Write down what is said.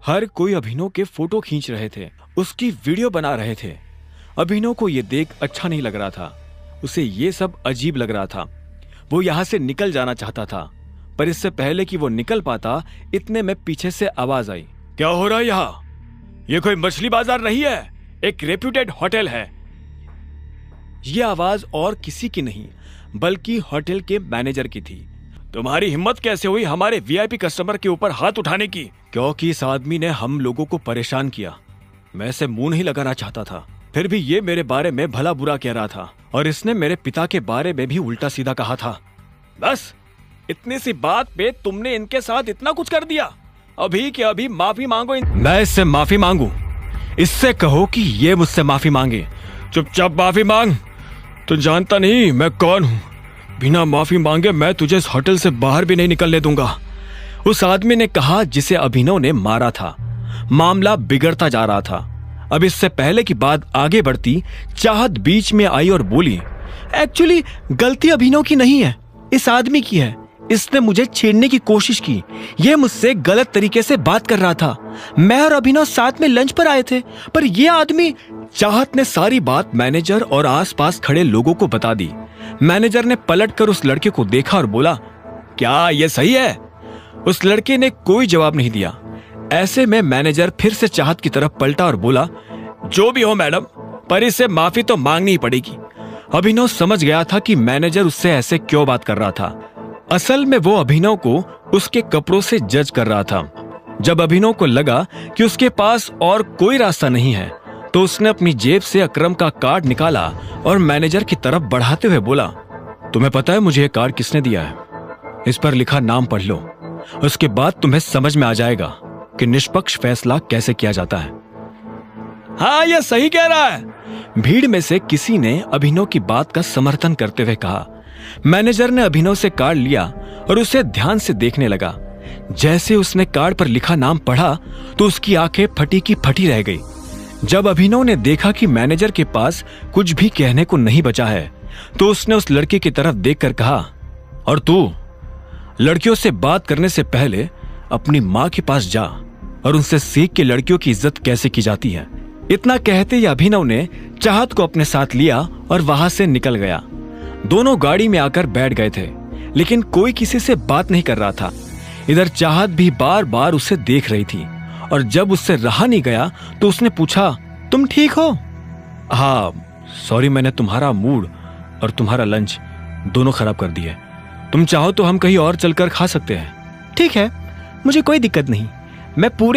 हर कोई अभिनव के फोटो खींच रहे थे, उसकी वीडियो बना रहे थे। अभिनव को ये देख अच्छा नहीं लग रहा था, उसे ये सब अजीब लग रहा था। वो यहाँ से निकल जाना चाहता था, पर इससे पहले कि वो निकल पाता इतने में पीछे से आवाज आई। क्या हो रहा है यहाँ? ये कोई मछली बाजार नहीं है, एक रेप्यूटेड होटल है। ये आवाज और किसी की नहीं बल्कि होटल के मैनेजर की थी। तुम्हारी हिम्मत कैसे हुई हमारे वीआईपी कस्टमर के ऊपर हाथ उठाने की? क्योंकि इस आदमी ने हम लोगों को परेशान किया। मैं इसे मुंह नहीं लगाना चाहता था, फिर भी ये मेरे बारे में भला बुरा कह रहा था और इसने मेरे पिता के बारे में भी उल्टा सीधा कहा था। बस इतनी सी बात पे तुमने इनके साथ इतना कुछ कर दिया। अभी के अभी माफी मांगो। मैं इससे माफी मांगू? इससे कहो कि ये मुझसे माफी मांगे। चुपचाप माफी मांग। तू जानता नहीं मैं कौन हूँ। बिना माफी मांगे मैं तुझे इस होटल से बाहर भी नहीं निकलने दूंगा, उस आदमी ने कहा जिसे अभिनव ने मारा था। मामला बिगड़ता जा रहा था। अब इससे पहले की बात आगे बढ़ती, चाहत बीच में आई और बोली, एक्चुअली गलती अभिनव की नहीं है, इस आदमी की है। इसने मुझे छेड़ने की कोशिश की। यह मुझसे गलत तरीके से बात कर रहा था। मैं और अभिनव साथ में लंच पर आए थे, पर यह आदमी। चाहत ने सारी बात मैनेजर और आसपास खड़े लोगों को बता दी। मैनेजर ने पलटकर उस लड़के को देखा और बोला, क्या यह सही है? उस लड़के ने कोई जवाब नहीं दिया। ऐसे में मैनेजर फिर से चाहत की तरफ पलटा और बोला, जो भी हो मैडम, पर इससे माफी तो मांगनी ही पड़ेगी। अभिनव समझ गया था कि मैनेजर उससे ऐसे क्यों बात कर रहा था। असल में वो अभिनव को उसके कपड़ों से जज कर रहा था। जब अभिनव को लगा कि उसके पास और कोई रास्ता नहीं है, तो उसने अपनी जेब से अकरम का कार्ड निकाला और मैनेजर की तरफ बढ़ाते हुए बोला, तुम्हें पता है मुझे ये कार्ड किसने दिया है? इस पर लिखा नाम पढ़ लो, उसके बाद तुम्हें समझ में आ जाएगा कि निष्पक्ष फैसला कैसे किया जाता है। हाँ, ये सही कह रहा है। भीड़ में से किसी ने अभिनव की बात का समर्थन करते हुए कहा। मैनेजर ने अभिनव से कार्ड लिया और उसे ध्यान से देखने लगा। जैसे उसने कार्ड पर लिखा नाम पढ़ा तो उसकी आंखें फटी की फटी रह गई। जब अभिनव ने देखा कि मैनेजर के पास कुछ भी कहने को नहीं बचा है, तो उसने उस लड़के की तरफ देखकर कहा, और तू लड़कियों से बात करने से पहले अपनी मां के पास जा और उनसे सीख के लड़कियों की इज्जत कैसे की जाती है। इतना कहते ही अभिनव ने चाहत को अपने साथ लिया और वहां से निकल गया। दोनों गाड़ी में आकर बैठ गए थे, लेकिन कोई किसी से बात नहीं कर रहा था। इधर चाहत भी बार बार उसे देख रही थी और जब उससे रहा नहीं गया तो उसने पूछा, तुम ठीक हो? हाँ सॉरी, मैंने तुम्हारा मूड और तुम्हारा लंच दोनों खराब कर दिए। तुम चाहो तो हम कहीं और चलकर खा सकते हैं। ठीक है, मुझे कोई दिक्कत नहीं। मैं पूरे